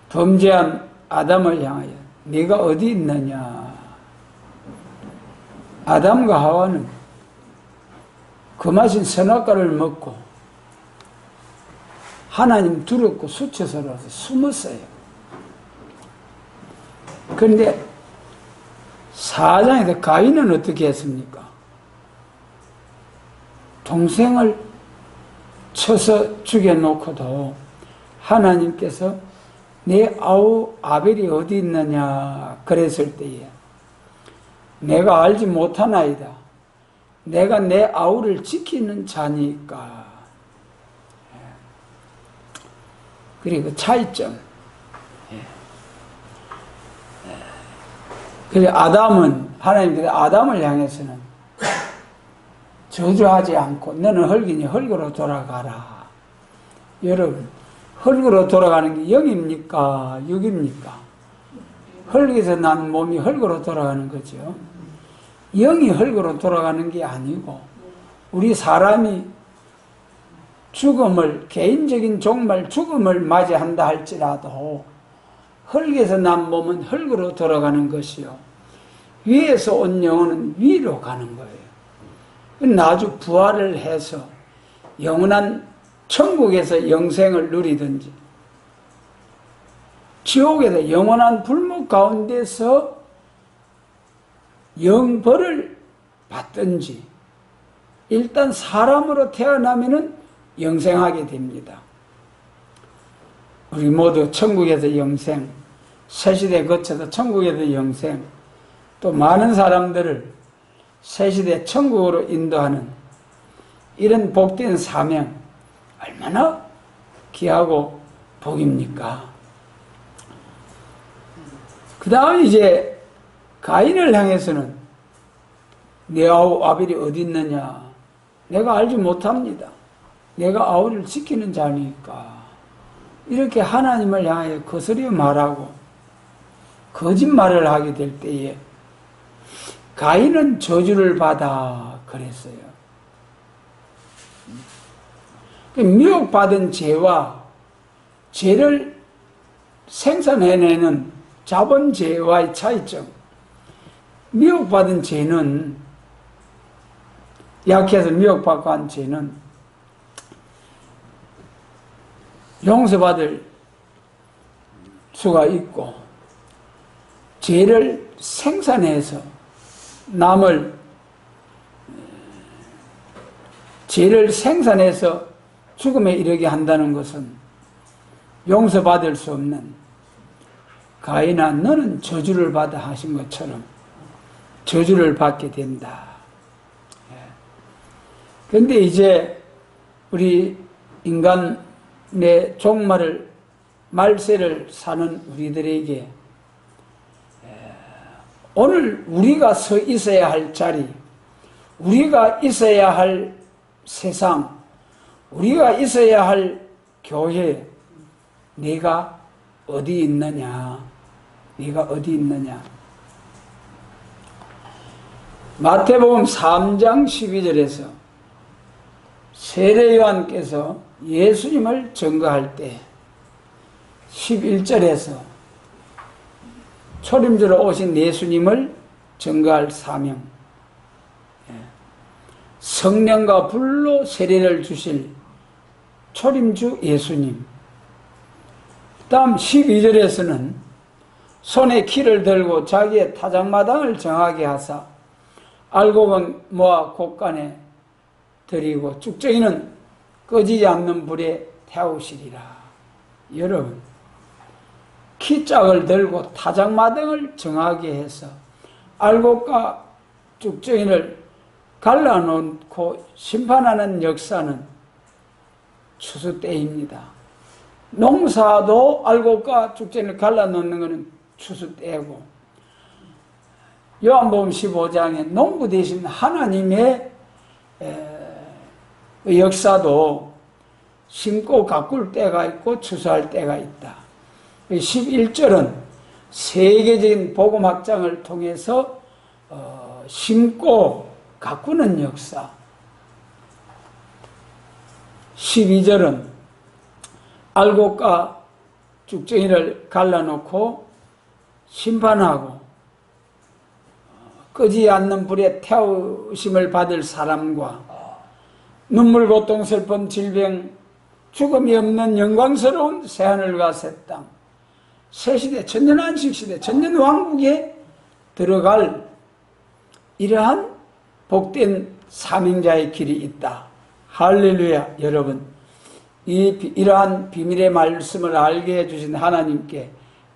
범죄한 아담을 향하여 네가 어디 있느냐. 아담과 하와는 금하신 선악과를 먹고 하나님 두렵고 수치스러워서 숨었어요. 그런데 사장에서 가인은 어떻게 했습니까? 동생을 쳐서 죽여놓고도 하나님께서 내 아우 아벨이 어디 있느냐 그랬을 때에 내가 알지 못하나이다. 내가 내 아우를 지키는 자니까. 그리고 차이점. 그래서 아담은 하나님께서 아담을 향해서는 저주하지 않고 너는 흙이니 흙으로 돌아가라. 여러분, 흙으로 돌아가는 게 영입니까? 육입니까? 흙에서 난 몸이 흙으로 돌아가는 거죠. 영이 흙으로 돌아가는 게 아니고 우리 사람이 죽음을, 개인적인 종말 죽음을 맞이한다 할지라도 흙에서 난 몸은 흙으로 돌아가는 것이요, 위에서 온 영혼은 위로 가는 거예요. 나중 부활을 해서 영원한 천국에서 영생을 누리든지 지옥에서 영원한 불목 가운데서 영벌을 받든지 일단 사람으로 태어나면은 영생하게 됩니다. 우리 모두 천국에서 영생, 새시대 거쳐서 천국에서 영생, 또 많은 사람들을 새시대 천국으로 인도하는 이런 복된 사명, 얼마나 귀하고 복입니까? 그 다음 이제 가인을 향해서는 내 아우 아벨이 어디 있느냐, 내가 알지 못합니다. 내가 아우를 지키는 자니까. 이렇게 하나님을 향해 거스려 말하고 거짓말을 하게 될 때에 가인은 저주를 받아 그랬어요. 미혹받은 죄와 죄를 생산해내는 자본죄와의 차이점. 미혹받은 죄는, 약해서 미혹받고 한 죄는 용서받을 수가 있고, 죄를 생산해서 죄를 생산해서 죽음에 이르게 한다는 것은 용서받을 수 없는, 가인아 너는 저주를 받아 하신 것처럼 저주를 받게 된다. 그런데 이제 우리 인간의 종말을, 말세를 사는 우리들에게 오늘 우리가 서 있어야 할 자리, 우리가 있어야 할 세상, 우리가 있어야 할 교회, 네가 어디 있느냐? 네가 어디 있느냐? 마태복음 3장 12절에서 세례요한께서 예수님을 증거할 때 11절에서 초림주로 오신 예수님을 증거할 사명, 성령과 불로 세례를 주실 초림주 예수님. 다음 12절에서는 손에 키를 들고 자기의 타작마당을 정하게 하사 알곡은 모아 곳간에 들이고 쭉정이는 꺼지지 않는 불에 태우시리라. 여러분, 키짝을 들고 타작마당을 정하게 해서 알곡과 쭉정이를 갈라놓고 심판하는 역사는 추수 때입니다. 농사도 알곡과 쭉정이를 갈라놓는 것은 추수 때고, 요한복음 15장에 농부 되신 하나님의 역사도 심고 가꿀 때가 있고 추수할 때가 있다. 11절은 세계적인 복음 확장을 통해서 심고 가꾸는 역사, 12절은 알곡과 쭉정이를 갈라놓고 심판하고 끄지 않는 불에 태우심을 받을 사람과 눈물, 고통, 슬픔, 질병, 죽음이 없는 영광스러운 새하늘과 새 땅, 새시대, 천년안식시대, 천년왕국에 들어갈 이러한 복된 사명자의 길이 있다. 할렐루야. 여러분, 이러한 비밀의 말씀을 알게 해주신 하나님께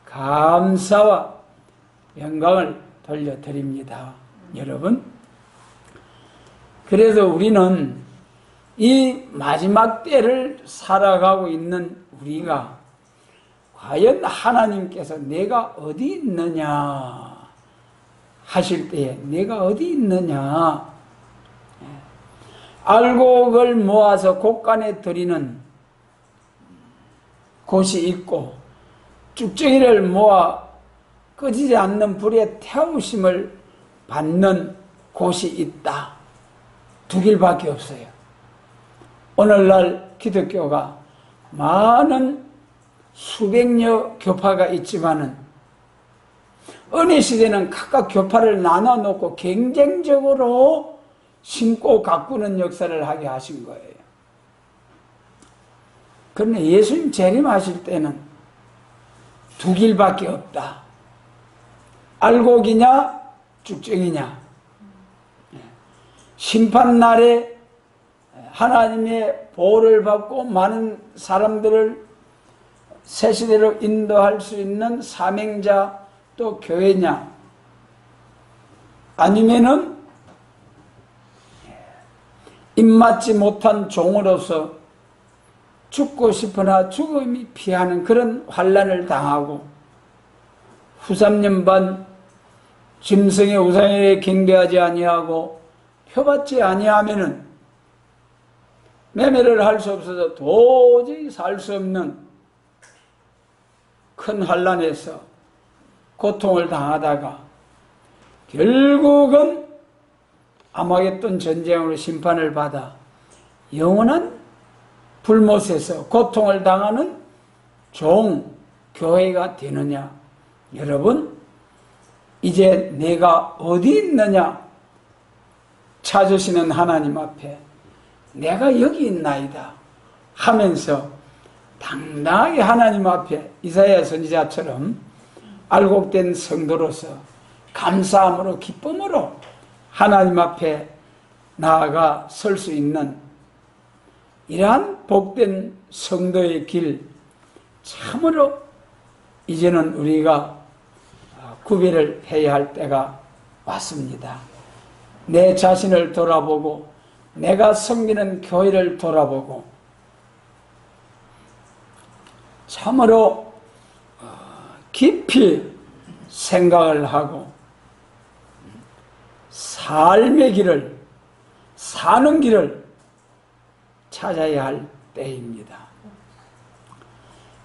감사와 영광을 돌려드립니다. 여러분, 그래서 우리는 이 마지막 때를 살아가고 있는 우리가 과연 하나님께서 내가 어디 있느냐 하실 때에 내가 어디 있느냐, 알곡을 모아서 곡간에 들이는 곳이 있고 쭉정이를 모아 꺼지지 않는 불에 태우심을 받는 곳이 있다. 두 길밖에 없어요. 오늘날 기독교가 많은 수백여 교파가 있지만은 은혜 시대는 각각 교파를 나눠 놓고 경쟁적으로 심고 가꾸는 역사를 하게 하신 거예요. 그런데 예수님 재림하실 때는 두 길밖에 없다. 알곡이냐 쭉정이냐. 심판날에 하나님의 보호를 받고 많은 사람들을 새시대로 인도할 수 있는 사명자 또 교회냐, 아니면은 입맞지 못한 종으로서 죽고 싶으나 죽음이 피하는 그런 환난을 당하고 후삼년반 짐승의 우상에 경배하지 아니하고 표받지 아니하면은 매매를 할 수 없어서 도저히 살 수 없는 큰 환난에서 고통을 당하다가 결국은 아마겟돈 전쟁으로 심판을 받아 영원한 불못에서 고통을 당하는 종 교회가 되느냐. 여러분, 이제 내가 어디 있느냐 찾으시는 하나님 앞에 내가 여기 있나이다 하면서 당당하게 하나님 앞에 이사야 선지자처럼 알곡된 성도로서 감사함으로 기쁨으로 하나님 앞에 나아가 설 수 있는 이러한 복된 성도의 길, 참으로 이제는 우리가 구별을 해야 할 때가 왔습니다. 내 자신을 돌아보고 내가 섬기는 교회를 돌아보고 참으로 깊이 생각을 하고 삶의 길을, 사는 길을 찾아야 할 때입니다.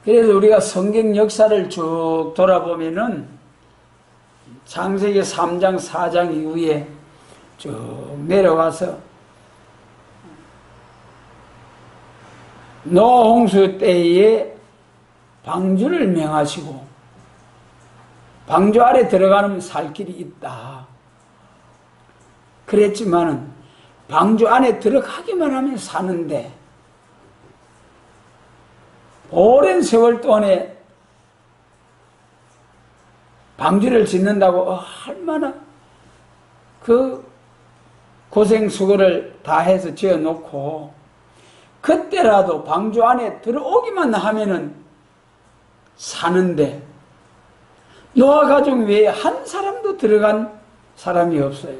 그래서 우리가 성경 역사를 쭉 돌아보면은 창세기 3장, 4장 이후에 쭉 내려와서 노아 홍수 때에 방주를 명하시고 방주 아래 들어가는 살 길이 있다 그랬지만은 방주 안에 들어가기만 하면 사는데 오랜 세월 동안에 방주를 짓는다고 얼마나 그 고생 수고를 다 해서 지어놓고 그때라도 방주 안에 들어오기만 하면은 사는데 노아 가족 외에 한 사람도 들어간 사람이 없어요.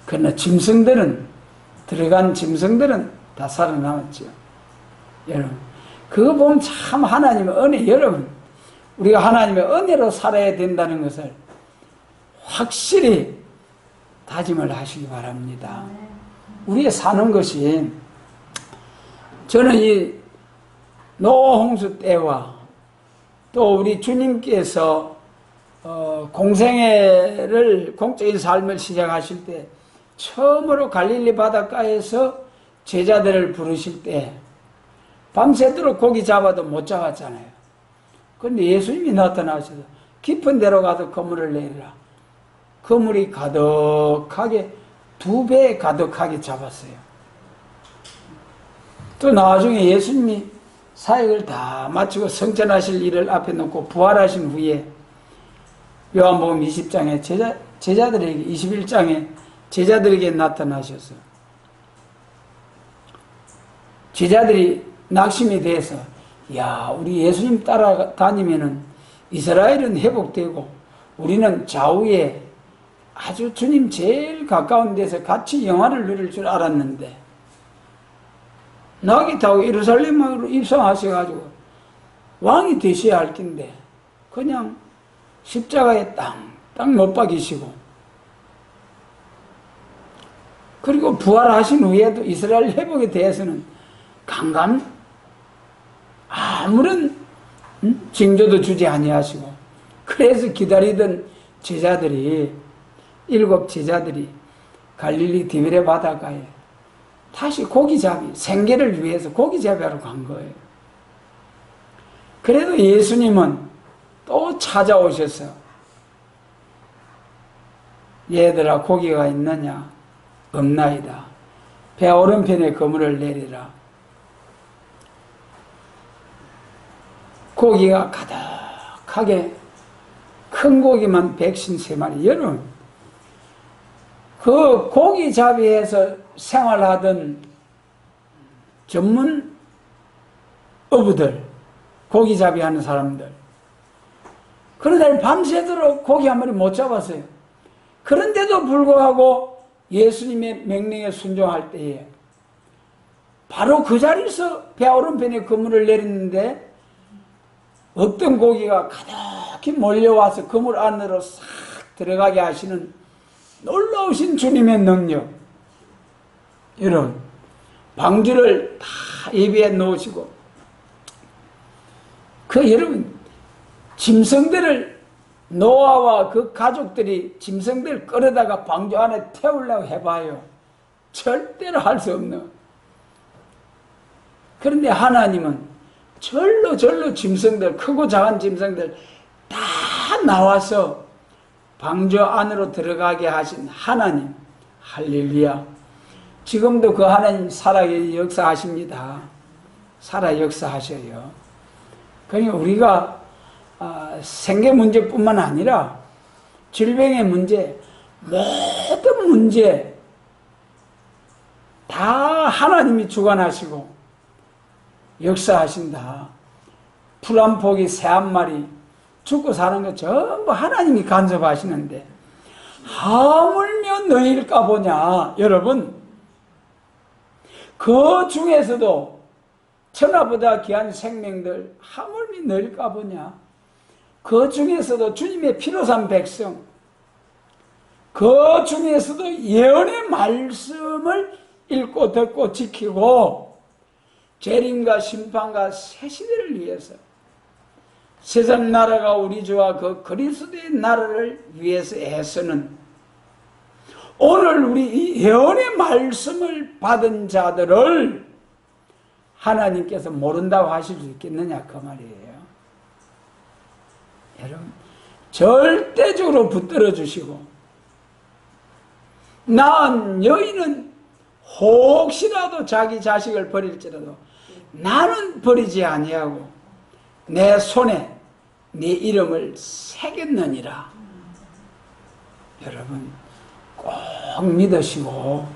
그러나 짐승들은, 들어간 짐승들은 다 살아남았죠. 여러분, 그거 보면 참 하나님의 은혜, 여러분, 우리가 하나님의 은혜로 살아야 된다는 것을 확실히 다짐을 하시기 바랍니다. 우리의 사는 것이, 저는 이 노아 홍수 때와 또 우리 주님께서 공생애를, 공적인 삶을 시작하실 때 처음으로 갈릴리 바닷가에서 제자들을 부르실 때 밤새도록 고기 잡아도 못 잡았잖아요. 그런데 예수님이 나타나셔서 깊은 데로 가서 그물을 내리라. 그물이 가득하게 2배 가득하게 잡았어요. 또 나중에 예수님이 사역을 다 마치고 성천하실 일을 앞에 놓고 부활하신 후에 요한복음 20장에 제자들에게 21장에 제자들에게 나타나셔서 제자들이 낙심이 돼서 야, 우리 예수님 따라다니면은 이스라엘은 회복되고 우리는 좌우에 아주 주님 제일 가까운 데서 같이 영화를 누릴 줄 알았는데 나귀 타고 예루살렘으로 입성하셔가지고 왕이 되셔야 할 텐데 그냥 십자가에 땅 못 박이시고 그리고 부활하신 후에도 이스라엘 회복에 대해서는 강감 아무런 징조도 주지 아니하시고 그래서 기다리던 제자들이 7 제자들이 갈릴리 디베레 바닷가에 다시 고기잡이 생계를 위해서 고기잡이하러 간 거예요. 그래도 예수님은 또 찾아오셔서 얘들아 고기가 있느냐? 없나이다. 배 오른편에 그물을 내리라. 고기가 가득하게 큰 고기만 153마리. 여러분 그 고기잡이에서 생활하던 전문 어부들 고기잡이 하는 사람들 그러다 밤새도록 고기 한 마리 못 잡았어요. 그런데도 불구하고 예수님의 명령에 순종할 때에 바로 그 자리에서 배 오른편에 그물을 내렸는데 어떤 고기가 가득히 몰려와서 그물 안으로 싹 들어가게 하시는 놀라우신 주님의 능력. 여러분 방주를 다 예비해 놓으시고 여러분 짐승들을 노아와 그 가족들이 짐승들을 끌어다가 방주 안에 태우려고 해봐요. 절대로 할 수 없는. 그런데 하나님은 절로 짐승들 크고 작은 짐승들 다 나와서 방주 안으로 들어가게 하신 하나님. 할렐루야. 지금도 그 하나님 살아 역사하십니다. 살아 역사하셔요. 그러니까 우리가 생계 문제뿐만 아니라 질병의 문제, 모든 문제 다 하나님이 주관하시고 역사하신다. 풀 한 포기, 새 한 마리 죽고 사는 거 전부 하나님이 간섭하시는데 하물며 너희일까 보냐. 여러분 그 중에서도 천하보다 귀한 생명들 하물며 너희일까 보냐. 그 중에서도 주님의 피로 산 백성, 그 중에서도 예언의 말씀을 읽고 듣고 지키고 재림과 심판과 새 시대를 위해서 세상 나라가 우리 주와 그 그리스도의 나라를 위해서 애쓰는 오늘 우리 이 예언의 말씀을 받은 자들을 하나님께서 모른다고 하실 수 있겠느냐 그 말이에요. 여러분 절대적으로 붙들어 주시고 난 여인은 혹시라도 자기 자식을 버릴지라도 나는 버리지 아니하고 내 손에 네 이름을 새겼느니라. 여러분 꼭 믿으시고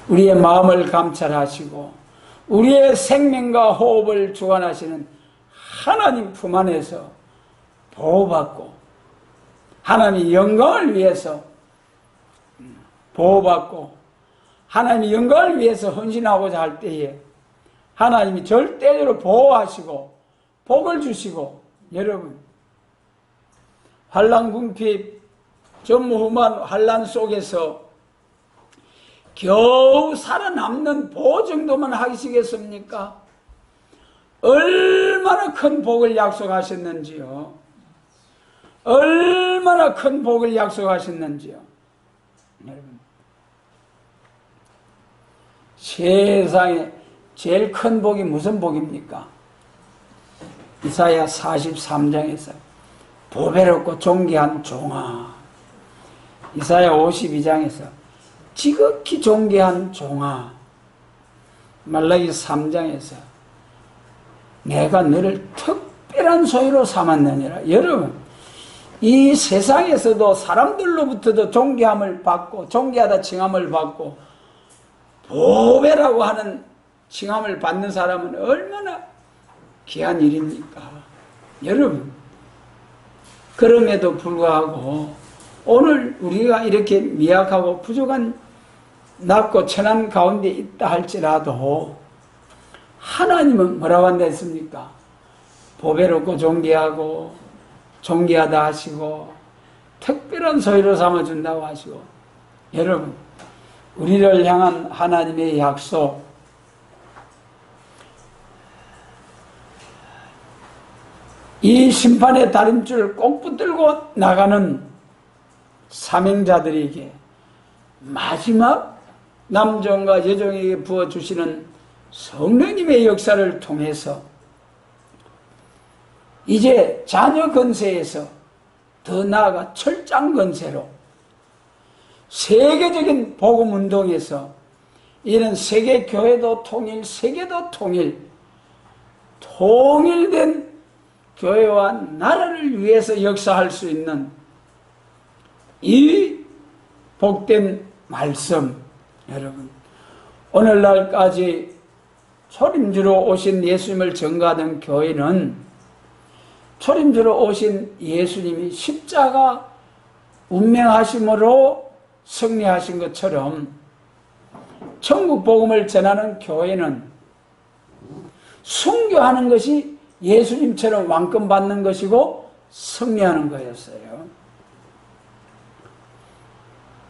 우리의 마음을 감찰하시고 우리의 생명과 호흡을 주관하시는 하나님 품 안에서 보호받고 하나님의 영광을 위해서 보호받고 하나님의 영광을 위해서 헌신하고자 할 때에 하나님이 절대적으로 보호하시고 복을 주시고 여러분 환난 궁핍 전무후무한 환난 속에서 겨우 살아남는 보호 정도만 하시겠습니까? 얼마나 큰 복을 약속하셨는지요. 얼마나 큰 복을 약속하셨는지요. 여러분 세상에 제일 큰 복이 무슨 복입니까? 이사야 43장에서 보배롭고 존귀한 종아, 이사야 52장에서 지극히 존귀한 종아, 말라기 3장에서 내가 너를 특별한 소유로 삼았느니라. 여러분, 이 세상에서도 사람들로부터도 존귀함을 받고 존귀하다 칭함을 받고 보배라고 하는 칭함을 받는 사람은 얼마나 귀한 일입니까? 여러분, 그럼에도 불구하고 오늘 우리가 이렇게 미약하고 부족한 낮고 천한 가운데 있다 할지라도 하나님은 뭐라고 한다 했습니까? 보배롭고 존귀하고 존귀하다 하시고 특별한 소유로 삼아준다고 하시고, 여러분, 우리를 향한 하나님의 약속, 이 심판의 다림줄을 꼭 붙들고 나가는 사명자들에게 마지막 남종과 여종에게 부어주시는 성령님의 역사를 통해서 이제 자녀 건세에서 더 나아가 철장 건세로 세계적인 복음 운동에서 이런 세계 교회도 통일, 세계도 통일, 통일된 교회와 나라를 위해서 역사할 수 있는 이 복된 말씀, 여러분, 오늘날까지 초림주로 오신 예수님을 전가하던 교회는 초림주로 오신 예수님이 십자가 운명하심으로 승리하신 것처럼 천국 복음을 전하는 교회는 순교하는 것이 예수님처럼 왕권 받는 것이고 승리하는 거였어요.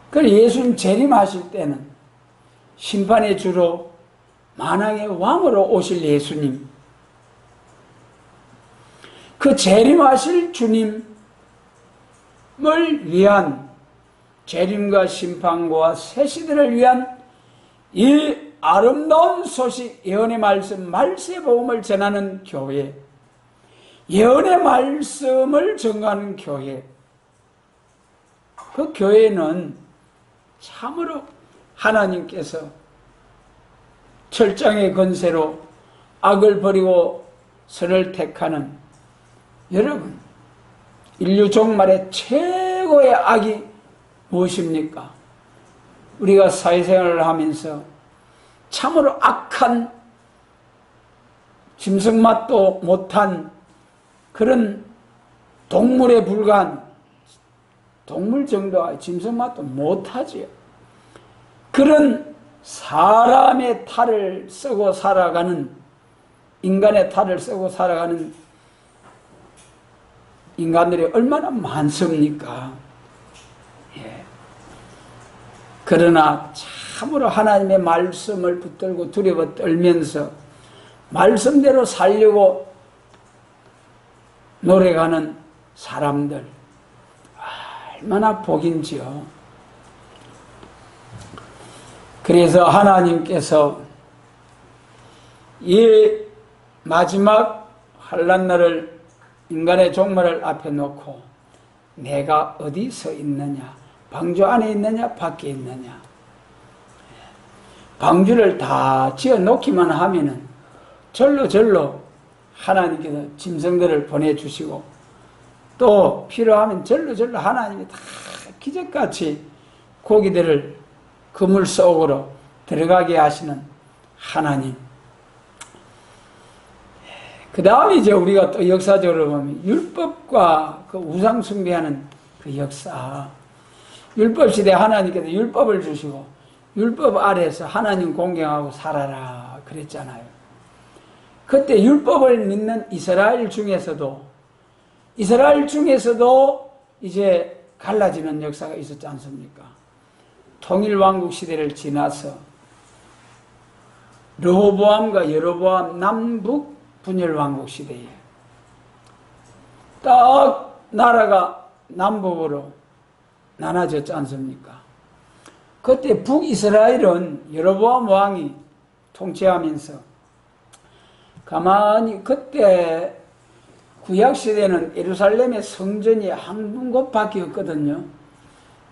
그래서 예수님 재림하실 때는 심판의 주로 만왕의 왕으로 오실 예수님, 그 재림하실 주님을 위한 재림과 심판과 새 시대를 위한 이 아름다운 소식, 예언의 말씀, 말세의 복음을 전하는 교회, 예언의 말씀을 전가하는 교회, 그 교회는 참으로 하나님께서 철장의 건세로 악을 버리고 선을 택하는, 여러분, 인류 종말의 최고의 악이 무엇입니까? 우리가 사회생활을 하면서 참으로 악한, 짐승맛도 못한 그런 동물에 불과한, 동물 정도와 짐승맛도 못하지요. 그런 사람의 탈을 쓰고 살아가는, 인간의 탈을 쓰고 살아가는 인간들이 얼마나 많습니까? 예. 그러나 참으로 하나님의 말씀을 붙들고 두려워 떨면서 말씀대로 살려고 노력하는 사람들, 얼마나 복인지요. 그래서 하나님께서 이 마지막 환난날을, 인간의 종말을 앞에 놓고 내가 어디 서 있느냐, 방주 안에 있느냐 밖에 있느냐, 방주를 다 지어 놓기만 하면은 절로 하나님께서 짐승들을 보내주시고, 또 필요하면 절로 하나님이 다 기적같이 고기들을 그물 속으로 들어가게 하시는 하나님. 그 다음에 이제 우리가 또 역사적으로 보면 율법과 그 우상 숭배하는 그 역사, 율법 시대에 하나님께서 율법을 주시고 율법 아래에서 하나님 공경하고 살아라 그랬잖아요. 그때 율법을 믿는 이스라엘 중에서도 이제 갈라지는 역사가 있었지 않습니까? 통일왕국 시대를 지나서 르호보암과 여로보암 남북 분열왕국 시대에 딱 나라가 남북으로 나눠졌지 않습니까? 그때 북이스라엘은 여로보암 왕이 통치하면서 가만히 그때 구약시대는 예루살렘의 성전이 한 곳밖에 없거든요.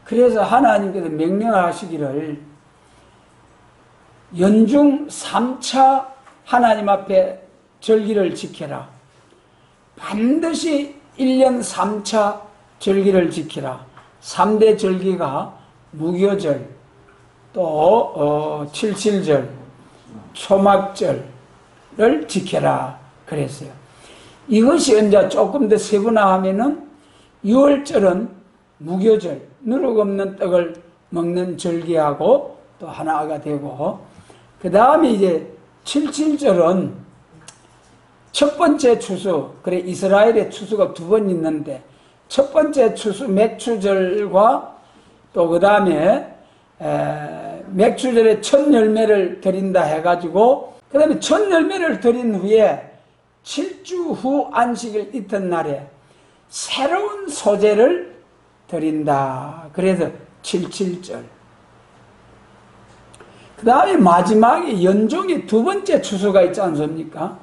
그래서 하나님께서 명령하시기를 연중 3차 하나님 앞에 절기를 지켜라. 반드시 1년 3차 절기를 지키라. 3대 절기가 무교절, 또 칠칠절, 초막절을 지켜라 그랬어요. 이것이 이제 조금 더 세분화하면은 6월절은 무교절, 누룩 없는 떡을 먹는 절기하고 또 하나가 되고, 그 다음에 이제 칠칠절은 첫 번째 추수, 그래 이스라엘의 추수가 두 번 있는데 첫 번째 추수 맥추절과 또 그 다음에 맥추절에 첫 열매를 드린다 해가지고, 그 다음에 첫 열매를 드린 후에 7주 후 안식일 이튿날에 새로운 소재를 드린다. 그래서 칠칠절. 그 다음에 마지막에 연종의 두 번째 추수가 있지 않습니까?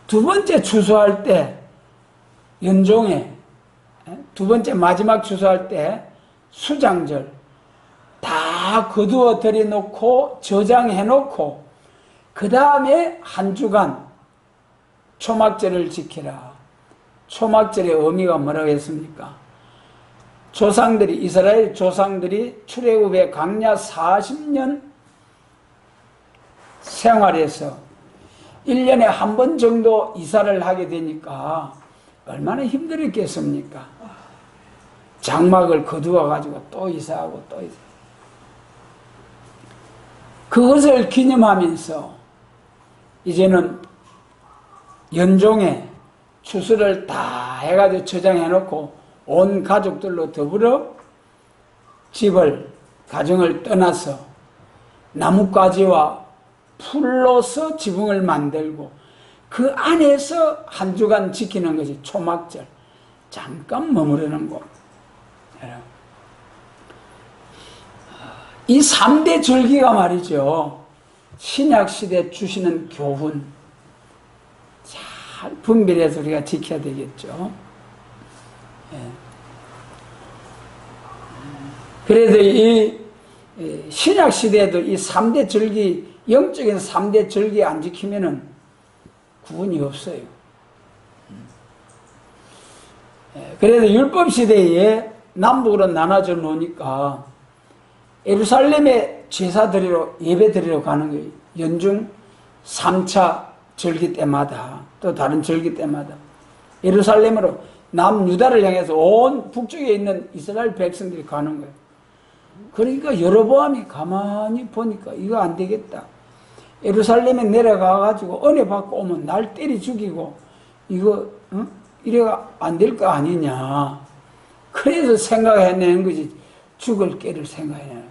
두 번째 추수할 때 연종에 두 번째 마지막 추수할 때 수장절 다 거두어 들여놓고 저장해 놓고 그 다음에 한 주간 초막절을 지키라. 초막절의 의미가 뭐라고 했습니까? 조상들이, 이스라엘 조상들이 출애굽의 광야 40년 생활에서 1년에 한 번 정도 이사를 하게 되니까 얼마나 힘들었겠습니까? 장막을 거두어 가지고 또 이사하고 또 이사. 그것을 기념하면서 이제는 연종에 추수를 다 해가지고 저장해 놓고 온 가족들로 더불어 집을, 가정을 떠나서 나뭇가지와 풀로서 지붕을 만들고 그 안에서 한 주간 지키는 것이 초막절. 잠깐 머무르는 곳. 이 3대 절기가 말이죠. 신약시대 주시는 교훈. 잘 분별해서 우리가 지켜야 되겠죠. 그래도 이 신약시대에도 이 3대 절기, 영적인 3대 절기 안 지키면은 구원이 없어요. 그래도 율법시대에 남북으로 나눠져 놓으니까 예루살렘에 제사 드리러, 예배 드리러 가는 거예요. 연중 3차 절기 때마다, 또 다른 절기 때마다 예루살렘으로 남유다를 향해서 온 북쪽에 있는 이스라엘 백성들이 가는 거예요. 그러니까 여로보암이 가만히 보니까 이거 안 되겠다. 예루살렘에 내려가가지고 은혜 받고 오면 날 때려 죽이고 이거 이래가 안 될 거 아니냐. 그래서 생각해내는 거지. 죽을 깨를 생각해내는.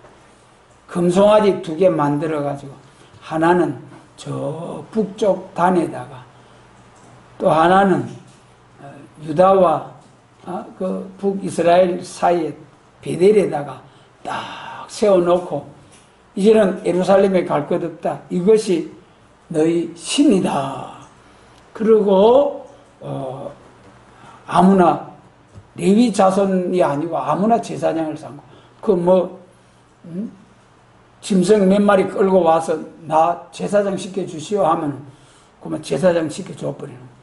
금송아지 2개 만들어가지고 하나는 저 북쪽 단에다가 또 하나는 유다와 그 북이스라엘 사이에 베델에다가 딱 세워놓고 이제는 예루살렘에 갈 것 없다. 이것이 너희 신이다. 그리고 아무나 레위 자손이 아니고 아무나 제사장을 삼고 그 짐승 몇 마리 끌고 와서 나 제사장 시켜주시오 하면 그만 제사장 시켜줘 버리는 거예요.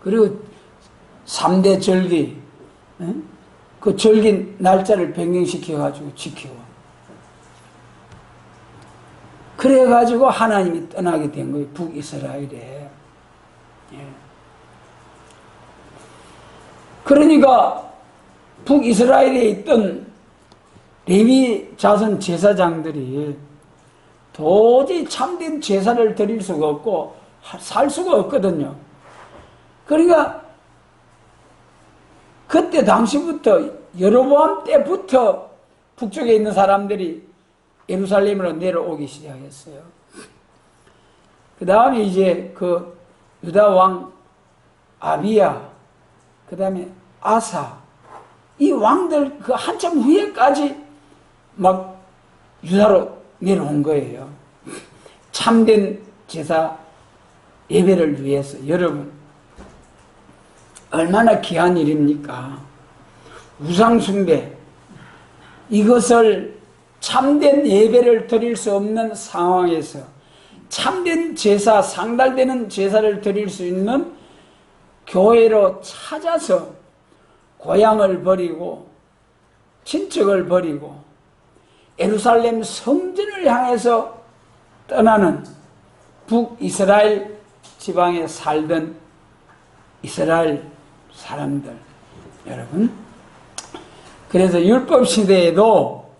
그리고 3대 절기 그 절기 날짜를 변경시켜가지고 지키고 그래가지고 하나님이 떠나게 된 거예요. 북이스라엘에. 그러니까 북이스라엘에 있던 레위 자손 제사장들이 도저히 참된 제사를 드릴 수가 없고 살 수가 없거든요. 그러니까 그때 당시부터 여로보암 때부터 북쪽에 있는 사람들이 예루살렘으로 내려오기 시작했어요. 그 다음에 이제 그 유다 왕 아비야, 그 다음에 아사, 이 왕들 그 한참 후에까지 막 유다로 내려온 거예요. 참된 제사 예배를 위해서. 여러분, 얼마나 귀한 일입니까? 우상숭배, 이것을 참된 예배를 드릴 수 없는 상황에서 참된 제사, 상달되는 제사를 드릴 수 있는 교회로 찾아서 고향을 버리고 친척을 버리고 예루살렘 성전을 향해서 떠나는 북이스라엘 지방에 살던 이스라엘 사람들, 여러분, 그래서 율법 시대에도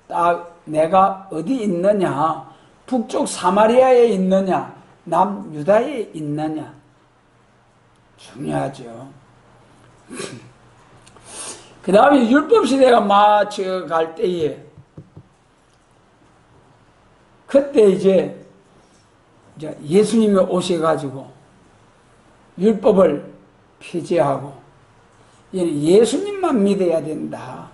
딱 내가 어디 있느냐, 북쪽 사마리아에 있느냐, 남유다에 있느냐, 중요하죠. 그 다음에 율법 시대가 맞춰갈 때에 그때 이제 예수님이 오셔가지고 율법을 폐지하고 예수님만 믿어야 된다.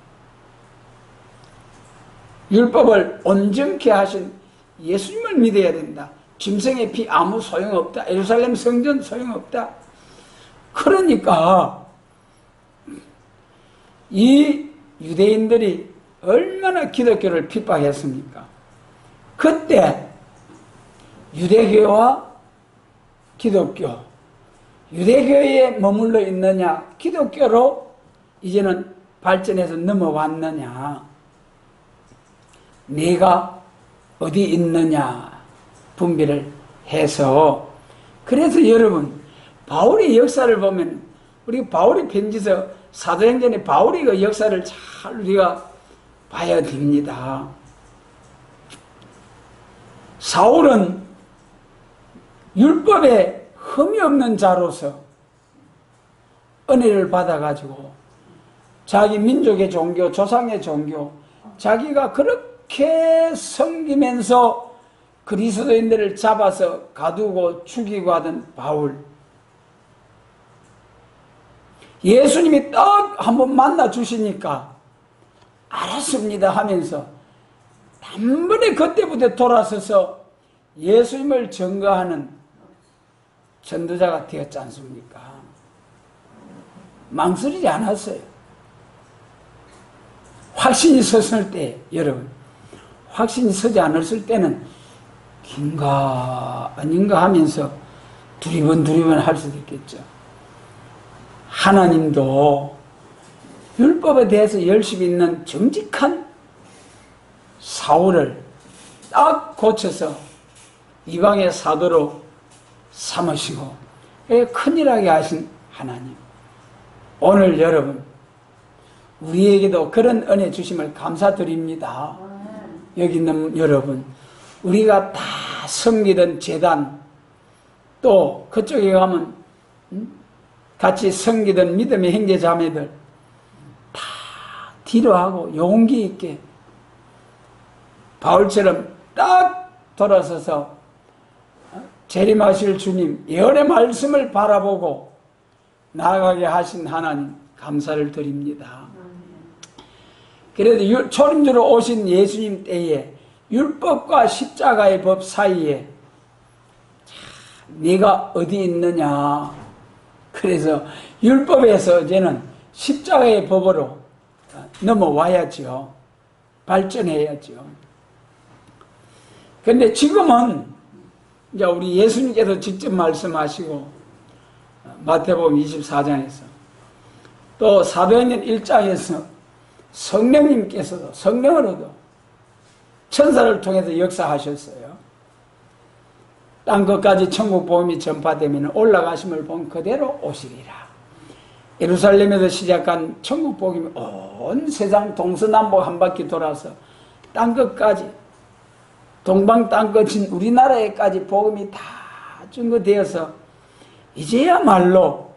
율법을 온전케 하신 예수님을 믿어야 된다. 짐승의 피 아무 소용없다. 예루살렘 성전 소용없다. 그러니까 이 유대인들이 얼마나 기독교를 핍박했습니까? 그때 유대교와 기독교, 유대교에 머물러 있느냐, 기독교로 이제는 발전해서 넘어왔느냐, 내가 어디 있느냐 분별을 해서. 그래서 여러분, 바울의 역사를 보면, 우리 바울의 편지서 사도행전의 바울의 그 역사를 잘 우리가 봐야 됩니다. 사울은 율법에 흠이 없는 자로서 은혜를 받아가지고 자기 민족의 종교, 조상의 종교, 자기가 그렇게 섬기면서 그리스도인들을 잡아서 가두고 죽이고 하던 바울, 예수님이 딱 한번 만나 주시니까 알았습니다 하면서 단번에 그때부터 돌아서서 예수님을 증거하는 전도자가 되었지 않습니까? 망설이지 않았어요. 확신이 섰을 때, 여러분, 확신이 서지 않았을 때는 긴가 아닌가 하면서 두리번 할 수도 있겠죠. 하나님도 율법에 대해서 열심히 있는 정직한 사울을 딱 고쳐서 이방의 사도로 삼으시고 큰일하게 하신 하나님, 오늘 여러분 우리에게도 그런 은혜 주심을 감사드립니다. 여기 있는 여러분, 우리가 다 섬기던 제단, 또 그쪽에 가면 같이 섬기던 믿음의 형제자매들 다 뒤로하고 용기 있게 바울처럼 딱 돌아서서 재림하실 주님 예언의 말씀을 바라보고 나아가게 하신 하나님 감사를 드립니다. 그래도 초림주로 오신 예수님 때에 율법과 십자가의 법 사이에 네가 어디 있느냐, 그래서 율법에서 이제는 십자가의 법으로 넘어와야죠. 발전해야죠. 그런데 지금은 이제 우리 예수님께서 직접 말씀하시고 마태복음 24장에서 또 사도행전 1장에서 성령님께서도 성령으로도 천사를 통해서 역사하셨어요. 땅 끝까지 천국 복음이 전파되면 올라가심을 본 그대로 오시리라. 예루살렘에서 시작한 천국 복음이 온 세상 동서남북 한 바퀴 돌아서 땅 끝까지, 동방 땅 끝인 우리나라에까지 복음이 다 증거되어서 이제야말로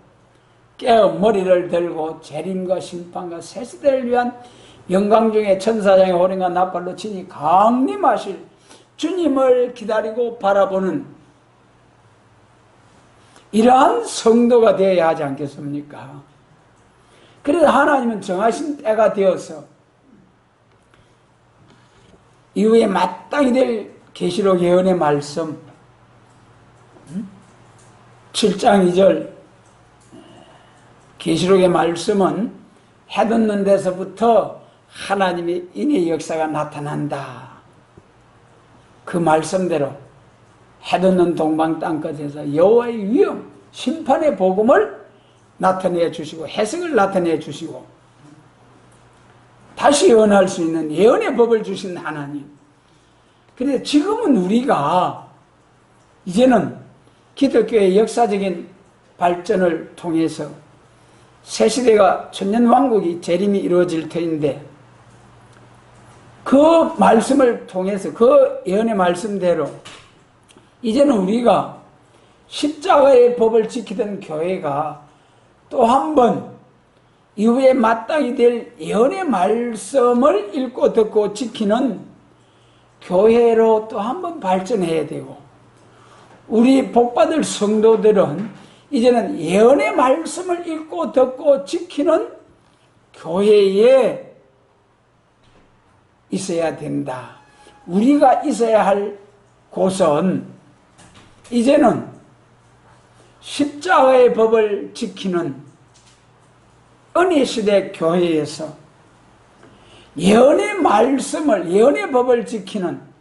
깨어 머리를 들고 재림과 심판과 새시대를 위한 영광 중에 천사장의 호령과 나팔로 치니 강림하실 주님을 기다리고 바라보는 이러한 성도가 되어야 하지 않겠습니까? 그래서 하나님은 정하신 때가 되어서 이후에 마땅히 될 계시록 예언의 말씀, 7장 2절 계시록의 말씀은 해 돋는 데서부터 하나님의 인의 역사가 나타난다. 그 말씀대로 해 돋는 동방 땅끝에서 여호와의 위엄, 심판의 복음을 나타내 주시고 해석을 나타내 주시고 다시 예언할 수 있는 예언의 법을 주신 하나님. 그런데 지금은 우리가 이제는 기독교의 역사적인 발전을 통해서 새시대가 천년왕국이 재림이 이루어질 터인데 그 말씀을 통해서 그 예언의 말씀대로 이제는 우리가 십자가의 법을 지키던 교회가 또 한 번 이후에 마땅히 될 예언의 말씀을 읽고 듣고 지키는 교회로 또 한 번 발전해야 되고 우리 복받을 성도들은 이제는 예언의 말씀을 읽고 듣고 지키는 교회에 있어야 된다. 우리가 있어야 할 곳은 이제는 십자가의 법을 지키는 은혜시대 교회에서 예언의 말씀을 예언의 법을 지키는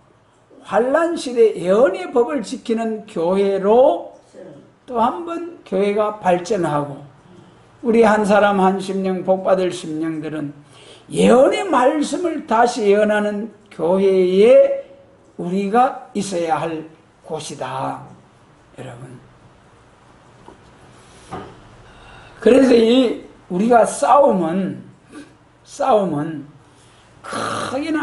환란시대 예언의 법을 지키는 교회로 또 한 번 교회가 발전하고 우리 한 사람 한 심령 복받을 심령들은 예언의 말씀을 다시 예언하는 교회에 우리가 있어야 할 곳이다. 여러분, 그래서 우리가 싸움은 크게는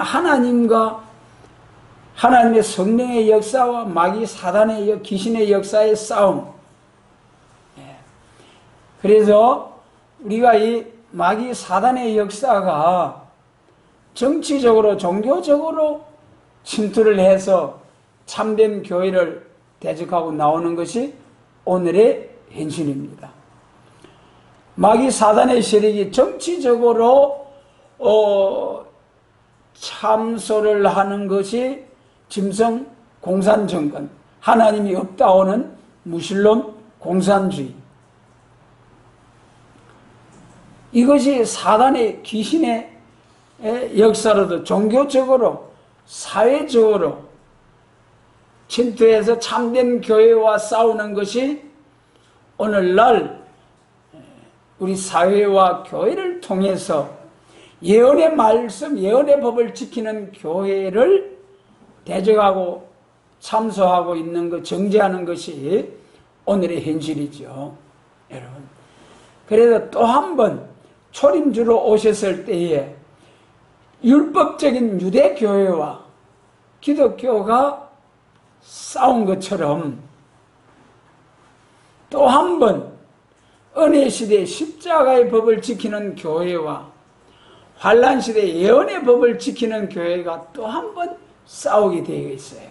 하나님의 성령의 역사와 마귀 사단의 귀신의 역사의 싸움. 그래서 우리가 이 마귀 사단의 역사가 정치적으로 종교적으로 침투를 해서 참된 교회를 대적하고 나오는 것이 오늘의 현실입니다. 마귀 사단의 세력이 정치적으로 참소를 하는 것이 짐승 공산정권, 하나님이 없다오는 무신론 공산주의. 이것이 사단의 귀신의 역사로도 종교적으로 사회적으로 침투해서 참된 교회와 싸우는 것이 오늘날 우리 사회와 교회를 통해서 예언의 말씀, 예언의 법을 지키는 교회를 대적하고 참소하고 있는 것, 정죄하는 것이 오늘의 현실이죠. 여러분. 그래서 또 한 번 초림주로 오셨을 때에 율법적인 유대교회와 기독교가 싸운 것처럼 또 한 번 은혜시대 십자가의 법을 지키는 교회와 환란시대 예언의 법을 지키는 교회가 또 한 번 싸우게 되어 있어요.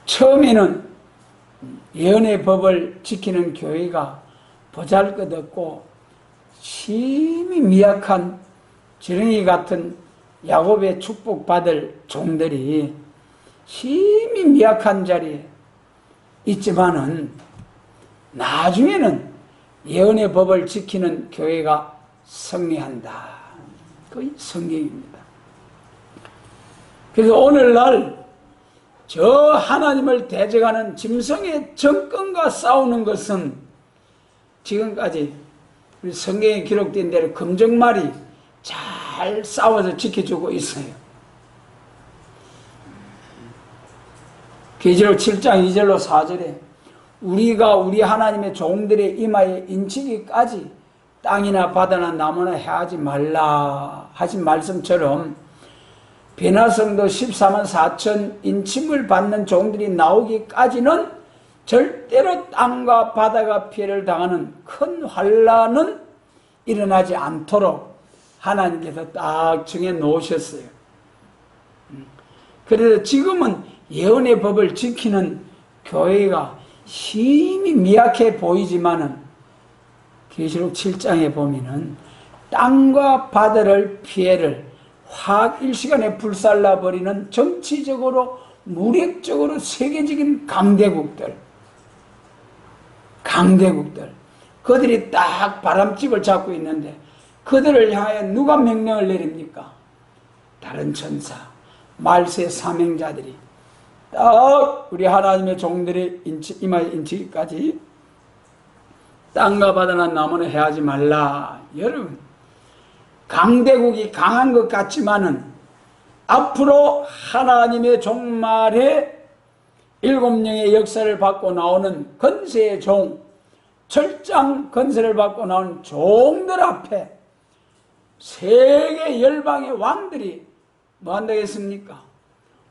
처음에는 예언의 법을 지키는 교회가 보잘것없고 심히 미약한 지렁이 같은 야곱의 축복받을 종들이 심히 미약한 자리에 있지만은 나중에는 예언의 법을 지키는 교회가 승리한다. 그게 성경입니다. 그래서 오늘날 저 하나님을 대적하는 짐승의 정권과 싸우는 것은 지금까지 우리 성경에 기록된 대로 금정말이 잘 싸워서 지켜주고 있어요. 계시록 7장 2절로 4절에 우리가 우리 하나님의 종들의 이마에 인치기까지 땅이나 바다나 나무나 해하지 말라 하신 말씀처럼 베나성도 14만 4천 인침을 받는 종들이 나오기까지는 절대로 땅과 바다가 피해를 당하는 큰 환란은 일어나지 않도록 하나님께서 딱 정해 놓으셨어요. 그래서 지금은 예언의 법을 지키는 교회가 힘이 미약해 보이지만은 계시록 7장에 보면은 땅과 바다를 피해를 확 일시간에 불살라버리는 정치적으로 무력적으로 세계적인 강대국들 강대국들, 그들이 딱 바람집을 잡고 있는데 그들을 향하여 누가 명령을 내립니까? 다른 천사, 말세 사명자들이 딱 우리 하나님의 종들의 이마에 인치기까지 땅과 바다나 나무는 해하지 말라. 여러분, 강대국이 강한 것 같지만은 앞으로 하나님의 종말의 7명의 역사를 받고 나오는 건세의 종, 철장 건세를 받고 나온 종들 앞에 세계 열방의 왕들이 뭐 한다겠습니까?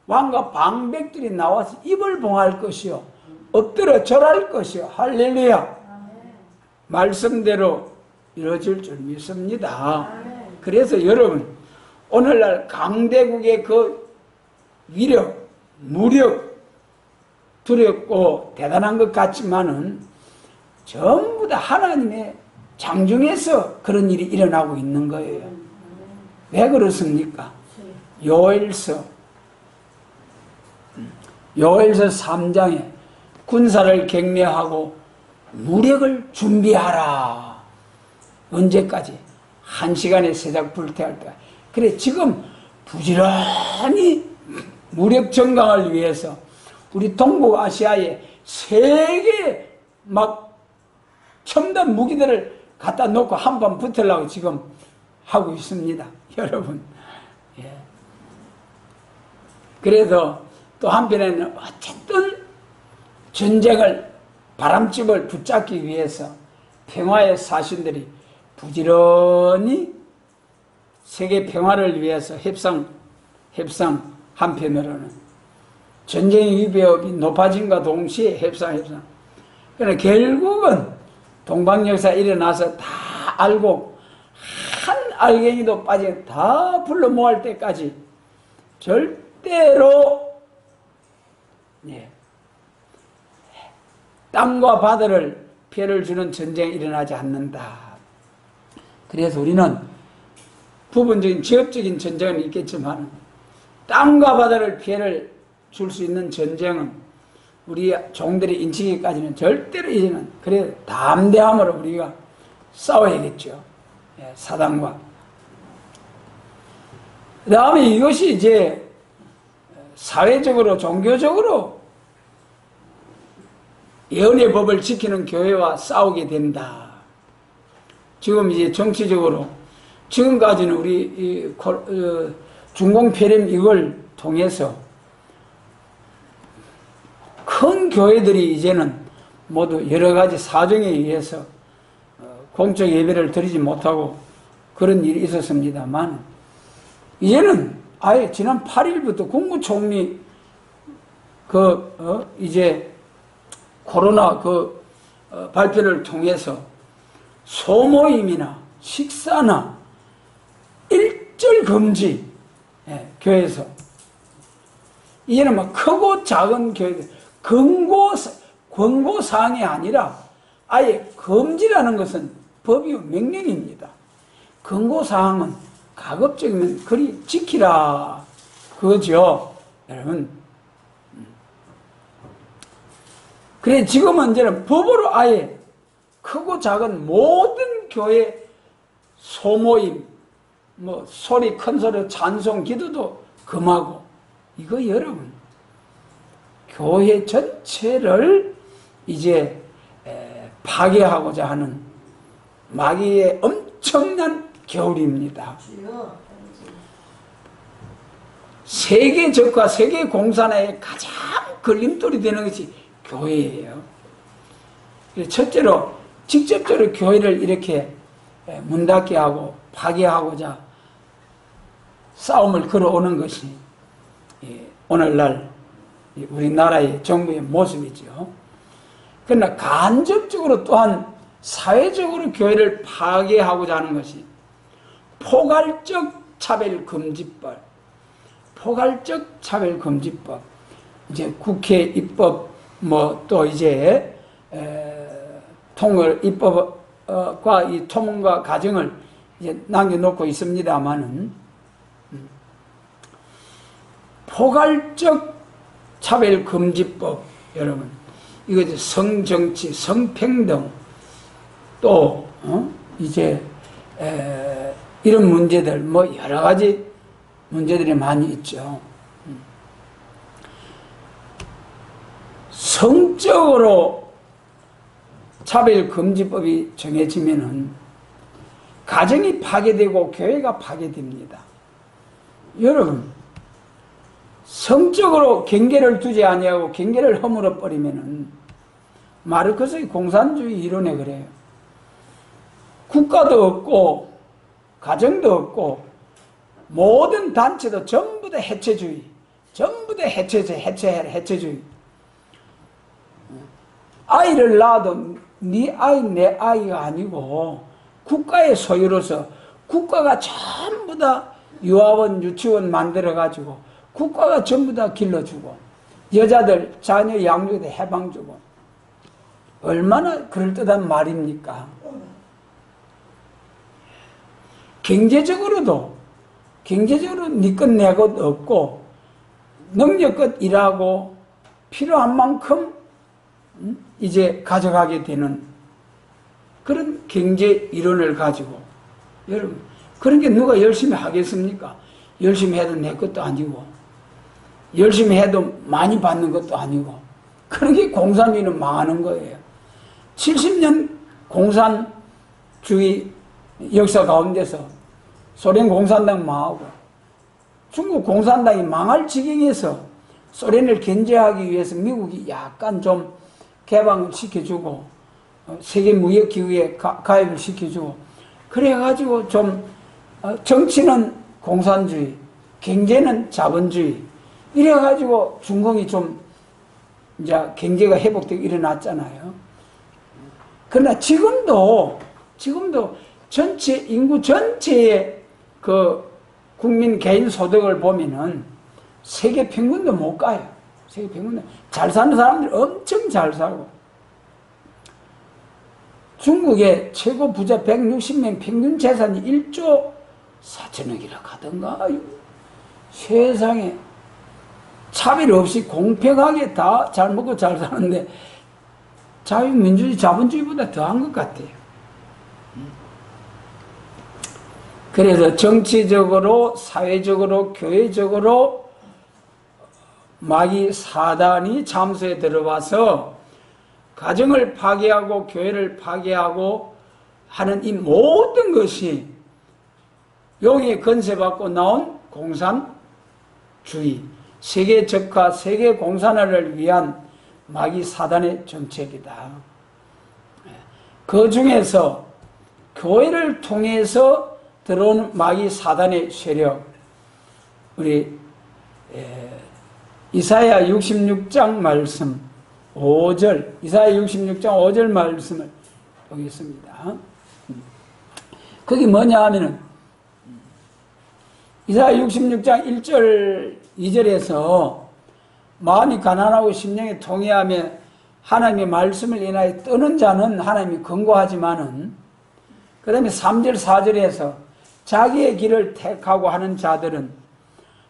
왕과 방백들이 나와서 입을 봉할 것이요, 엎드려 절할 것이요. 할렐루야. 말씀대로 이루어질 줄 믿습니다. 그래서 여러분, 오늘날 강대국의 그 위력, 무력, 두렵고 대단한 것 같지만은 전부 다 하나님의 장중에서 그런 일이 일어나고 있는 거예요. 왜 그렇습니까? 요엘서 3장에 군사를 격려하고 무력을 준비하라. 언제까지? 1시간에 세작 불태할 때. 그래, 지금 부지런히 무력 정강을 위해서 우리 동북아시아에 세계 막 첨단 무기들을 갖다 놓고 한번 붙으려고 지금 하고 있습니다. 여러분. 예. 그래서 또 한편에는 어쨌든 전쟁을, 바람집을 붙잡기 위해서 평화의 사신들이 부지런히 세계 평화를 위해서 협상 한편으로는 전쟁의 위협이 높아짐과 동시에 협상. 그러나 결국은 동방역사 일어나서 다 알고 한 알갱이도 빠지게 다 불러 모을 때까지 절대로 땅과 바다를 피해를 주는 전쟁이 일어나지 않는다. 그래서 우리는 부분적인 지역적인 전쟁은 있겠지만 땅과 바다를 피해를 줄 수 있는 전쟁은 우리 종들이 인치기까지는 절대로 이제는 그래 담대함으로 우리가 싸워야겠죠. 사단과. 그 다음에 이것이 이제 사회적으로 종교적으로 예언의 법을 지키는 교회와 싸우게 된다. 지금 이제 정치적으로 지금까지는 우리 중공폐렴 이걸 통해서 큰 교회들이 이제는 모두 여러 가지 사정에 의해서 공적 예배를 드리지 못하고 그런 일이 있었습니다만 이제는 아예 지난 8일부터 국무총리 이제 코로나 발표를 통해서 소모임이나 식사나 일절 금지, 교회에서. 이제는 뭐 크고 작은 교회들, 권고사항이 아니라 아예 금지라는 것은 법이요, 명령입니다. 권고사항은 가급적이면 그리 지키라. 그거죠, 여러분. 그래, 지금은 이제는 법으로 아예 크고 작은 모든 교회 소모임, 뭐 소리 큰 소리 찬송 기도도 금하고, 이거 여러분 교회 전체를 이제 파괴하고자 하는 마귀의 엄청난 겨울입니다. 세계적과 세계공산의 가장 걸림돌이 되는 것이 교회예요. 첫째로 직접적으로 교회를 이렇게 문 닫게 하고 파괴하고자 싸움을 걸어오는 것이 오늘날 우리나라의 정부의 모습이죠. 그러나 간접적으로 또한 사회적으로 교회를 파괴하고자 하는 것이 포괄적 차별금지법, 포괄적 차별금지법, 이제 국회 입법, 뭐 또 이제 통을 입법과 이 토문과 과정을 이제 남겨놓고 있습니다만은 포괄적 차별금지법, 여러분 이거 성정치, 성평등, 또 이제 이런 문제들, 뭐 여러 가지 문제들이 많이 있죠. 성적으로 차별금지법이 정해지면은 가정이 파괴되고 교회가 파괴됩니다. 여러분, 성적으로 경계를 두지 아니하고 경계를 허물어 버리면은 마르크스의 공산주의 이론에 그래요. 국가도 없고 가정도 없고 모든 단체도 전부 다 해체주의, 전부 다 해체주의. 아이를 낳아도 네 아이 내 아이가 아니고 국가의 소유로서 국가가 전부 다 유아원 유치원 만들어 가지고 국가가 전부 다 길러주고 여자들 자녀 양육에 해방 주고 얼마나 그럴듯한 말입니까? 경제적으로 네 것 내 것 없고 능력껏 일하고 필요한 만큼 이제 가져가게 되는 그런 경제 이론을 가지고, 여러분, 그런 게 누가 열심히 하겠습니까? 열심히 해도 내 것도 아니고 열심히 해도 많이 받는 것도 아니고, 그런 게 공산주의는 망하는 거예요. 70년 공산주의 역사 가운데서 소련 공산당 망하고 중국 공산당이 망할 지경에서 소련을 견제하기 위해서 미국이 약간 좀 개방을 시켜주고 세계무역기구에 가입을 시켜주고 그래가지고 좀 정치는 공산주의, 경제는 자본주의 이래가지고 중공이 좀 이제 경제가 회복되고 일어났잖아요. 그러나 지금도 전체 인구 전체의 그 국민 개인 소득을 보면은 세계 평균도 못 가요. 세계 평균도 잘 사는 사람들이 엄청 잘 살고 중국의 최고 부자 160명 평균 재산이 1조 4천억이라 하던가. 세상에 차별 없이 공평하게 다 잘 먹고 잘 사는데 자유민주주의 자본주의보다 더한 것 같아요. 그래서 정치적으로 사회적으로 교회적으로 마귀 사단이 참수에 들어와서 가정을 파괴하고 교회를 파괴하고 하는 이 모든 것이 용의 건세받고 나온 공산주의, 세계 적화, 세계 공산화를 위한 마귀 사단의 정책이다. 그 중에서 교회를 통해서 들어오는 마귀 사단의 세력, 우리 이사야 66장 말씀 5절, 이사야 66장 5절 말씀을 보겠습니다. 그게 뭐냐 하면은 이사야 66장 1절 2절에서 마음이 가난하고 심령이 통회하며 하나님의 말씀을 인하여 떠는 자는 하나님이 권고하지만은, 그 다음에 3절 4절에서 자기의 길을 택하고 하는 자들은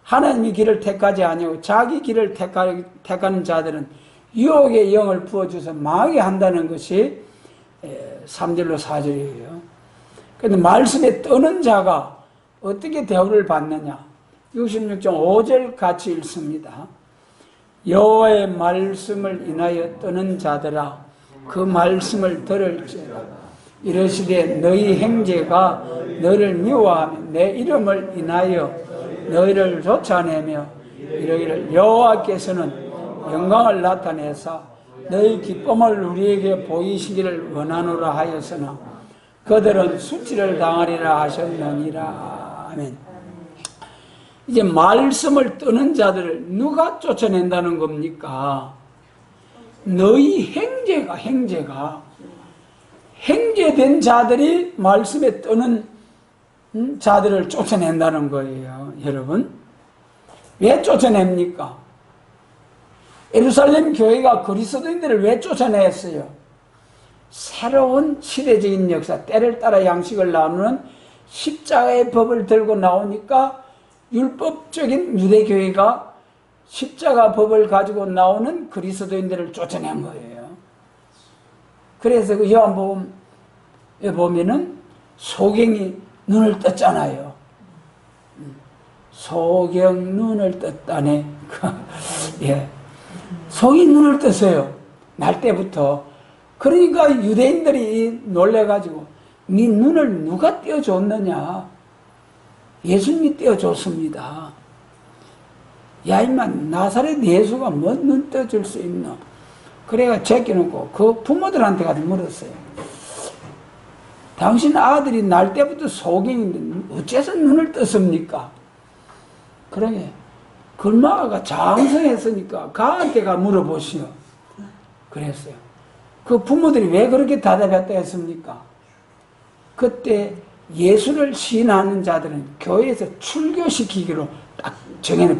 하나님의 길을 택하지 아니하고 자기 길을 택하는 자들은 유혹의 영을 부어줘서 망하게 한다는 것이 3절로 4절이에요. 그런데 말씀에 떠는 자가 어떻게 대우를 받느냐? 66장 5절 같이 읽습니다. 여호와의 말씀을 인하여 떠는 자들아 그 말씀을 들을지어다. 이르시되 너희 형제가 너를 미워하며 내 이름을 인하여 너희를 쫓아내며 이러기를 여호와께서는 영광을 나타내사 너희 기쁨을 우리에게 보이시기를 원하노라 하였으나 그들은 수치를 당하리라 하셨느니라. 아멘. 이제 말씀을 떠는 자들을 누가 쫓아낸다는 겁니까? 너희 행제된 자들이 말씀에 떠는 자들을 쫓아낸다는 거예요. 여러분, 왜 쫓아냅니까? 예루살렘 교회가 그리스도인들을 왜 쫓아냈어요? 새로운 시대적인 역사, 때를 따라 양식을 나누는 십자가의 법을 들고 나오니까 율법적인 유대교회가 십자가 법을 가지고 나오는 그리스도인들을 쫓아낸 거예요. 그래서 그 요한복음에 보면은 소경이 눈을 떴잖아요. 소경 눈을 떴다네. 예. 소경이 눈을 떴어요. 날 때부터. 그러니까 유대인들이 놀래가지고 네 눈을 누가 띄워줬느냐? 예수님이 띄워줬습니다. 야 임마 나사렛 예수가 뭐 눈 띄워줄 수 있나? 그래가 제껴놓고 그 부모들한테 가서 물었어요. 당신 아들이 날 때부터 소경인데 어째서 눈을 떴습니까? 그러게 글마가 장성했으니까 가한테 가 물어보시오. 그랬어요. 그 부모들이 왜 그렇게 대답했다 했습니까? 그때 예수를 시인하는 자들은 교회에서 출교시키기로 딱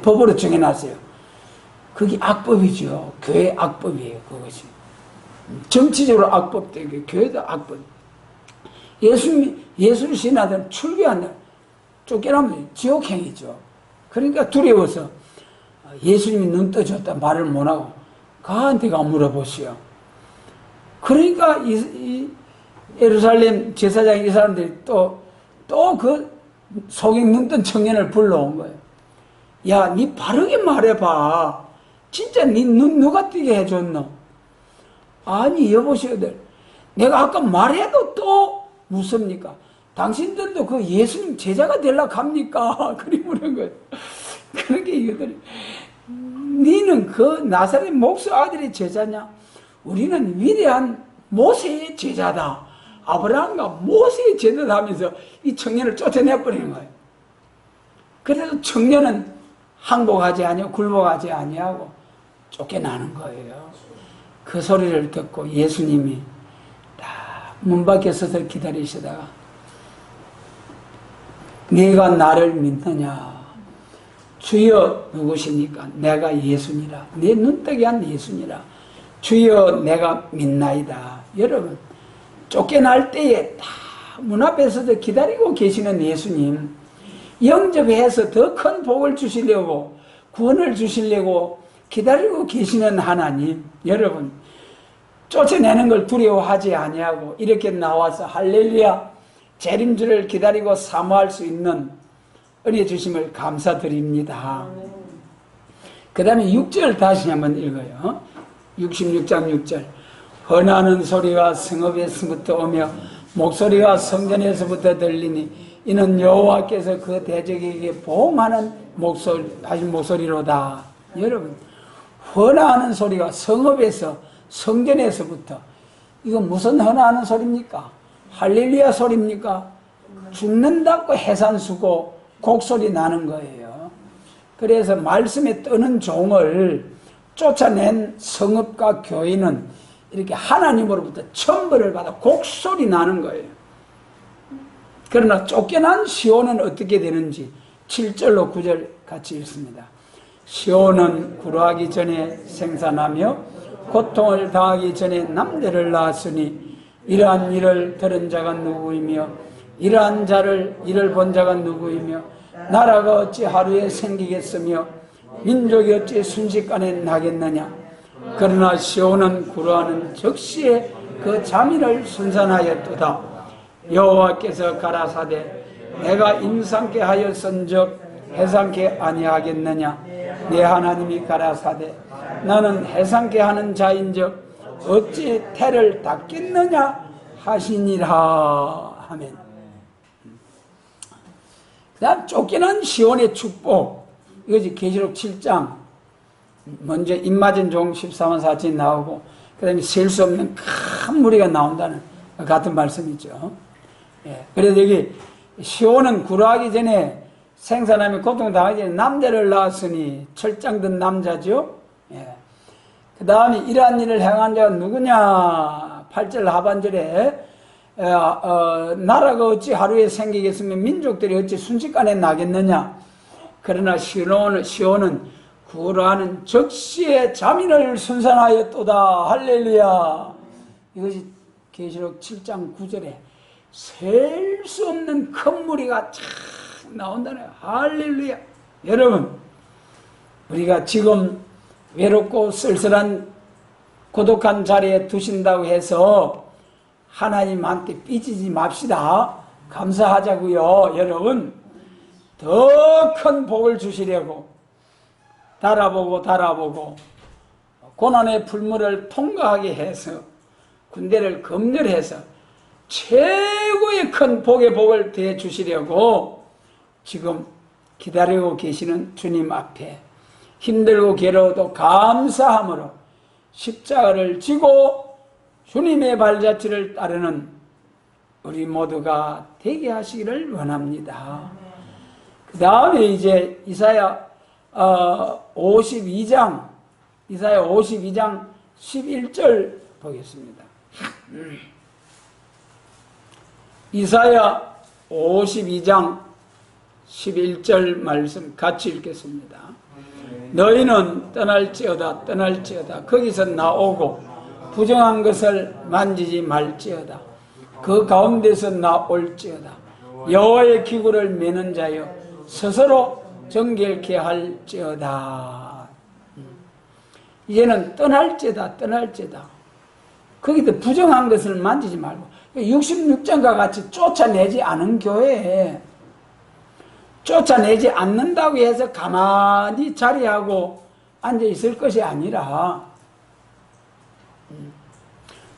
법으로 정해놨어요. 그게 악법이죠. 교회 악법이에요. 그것이. 정치적으로 악법되고 교회도 악법. 예수를 시인하든 출교한다. 쫓겨나면 지옥행이죠. 그러니까 두려워서 예수님이 눈 떠줬다 말을 못하고 가한테가 물어보시오. 그러니까 이 예루살렘 제사장 이 사람들이 또 그 소경 눈 뜬 청년을 불러온 거예요. 야, 니 바르게 말해봐. 진짜 니 눈 누가 뜨게 해줬노? 아니 여보시오들, 내가 아까 말해도 또 묻습니까? 당신들도 그 예수님 제자가 되려고 합니까? 그리 물은 거예요. 그러니까 이거들이 니는 그 나사렛 목수 아들의 제자냐? 우리는 위대한 모세의 제자다. 아브라함과 모세의 제자다 하면서 이 청년을 쫓아내버리는 거예요. 그래서 청년은 항복하지 아니하고 굴복하지 아니하고 쫓겨나는 거예요. 그 소리를 듣고 예수님이 딱 문 밖에 서서 기다리시다가 네가 나를 믿느냐? 주여 누구십니까? 내가 예수니라. 내 눈뜨게 한 예수니라. 주여 내가 믿나이다. 여러분 쫓겨날 때에 다 문 앞에서도 기다리고 계시는 예수님, 영접해서 더 큰 복을 주시려고 구원을 주시려고 기다리고 계시는 하나님, 여러분 쫓아내는 걸 두려워하지 아니하고 이렇게 나와서 할렐루야 재림주를 기다리고 사모할 수 있는 은혜 주심을 감사드립니다. 그 다음에 6절 다시 한번 읽어요. 66장 6절. 헌하는 소리가 성읍에서부터 오며 목소리가 성전에서부터 들리니 이는 여호와께서 그 대적에게 보응하는 하신 목소리로다. 여러분 헌하는 소리가 성읍에서 성전에서부터, 이거 무슨 헌하는 소리입니까? 할렐루야 소리입니까? 죽는다고 해산수고 곡소리 나는 거예요. 그래서 말씀에 뜨는 종을 쫓아낸 성읍과 교회는 이렇게 하나님으로부터 천벌을 받아 곡소리 나는 거예요. 그러나 쫓겨난 시온은 어떻게 되는지 7절로 9절 같이 읽습니다. 시온은 구루하기 전에 생산하며 고통을 당하기 전에 남자를 낳았으니 이러한 일을 들은 자가 누구이며 이러한 일을 본 자가 누구이며 나라가 어찌 하루에 생기겠으며 민족이 어찌 순식간에 나겠느냐. 그러나 시온은 구루하는 즉시에 그 자민을 순산하였도다. 여호와께서 가라사대 내가 임상케 하였은즉 해상케 아니하겠느냐. 내 하나님이 가라사대 나는 해상케 하는 자인즉 어찌 태를 닦겠느냐 하시니라. 아멘. 그 다음 쫓겨난 시온의 축복, 이것이 계시록 7장 먼저 입맞은 종 14만 4천이 나오고 그 다음에 셀 수 없는 큰 무리가 나온다는 같은 말씀이죠. 예. 그래서 여기 시온은 구루하기 전에 생산하며 고통당하기 전에 남자를 낳았으니 철장든 남자죠. 예. 그 다음에 이러한 일을 행한 자가 누구냐. 8절 하반절에 나라가 어찌 하루에 생기겠으며 민족들이 어찌 순식간에 나겠느냐. 그러나 시온은 구루하는 적시에 자민을 순산하였도다. 할렐루야. 이것이 계시록 7장 9절에 셀 수 없는 큰 무리가 쫙 나온다네요. 할렐루야. 여러분 우리가 지금 외롭고 쓸쓸한 고독한 자리에 두신다고 해서 하나님한테 삐지지 맙시다. 감사하자고요. 여러분, 더 큰 복을 주시려고 달아보고 고난의 풀물을 통과하게 해서 군대를 검열해서 최고의 큰 복의 복을 대해 주시려고 지금 기다리고 계시는 주님 앞에 힘들고 괴로워도 감사함으로 십자가를 지고 주님의 발자취를 따르는 우리 모두가 되게 하시기를 원합니다. 그 다음에 이제 이사야 52장 11절 보겠습니다. 이사야 52장 11절 말씀 같이 읽겠습니다. 너희는 떠날지어다 거기서 나오고 부정한 것을 만지지 말지어다. 그 가운데서 나올지어다. 여호와의 기구를 매는 자여 스스로 정결케 할지어다. 이제는 떠날지어다. 거기도 부정한 것을 만지지 말고 66장과 같이 쫓아내지 않은 교회에 쫓아내지 않는다고 해서 가만히 자리하고 앉아있을 것이 아니라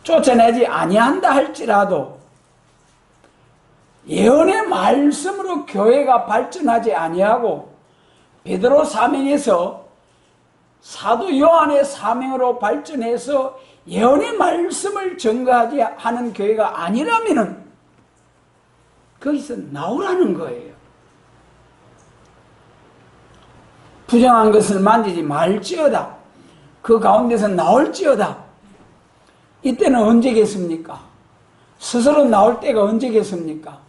쫓아내지 아니한다 할지라도 예언의 말씀으로 교회가 발전하지 아니하고 베드로 사명에서 사도 요한의 사명으로 발전해서 예언의 말씀을 전가하지 하는 교회가 아니라면은 거기서 나오라는 거예요. 부정한 것을 만지지 말지어다. 그 가운데서 나올지어다. 이때는 언제겠습니까? 스스로 나올 때가 언제겠습니까?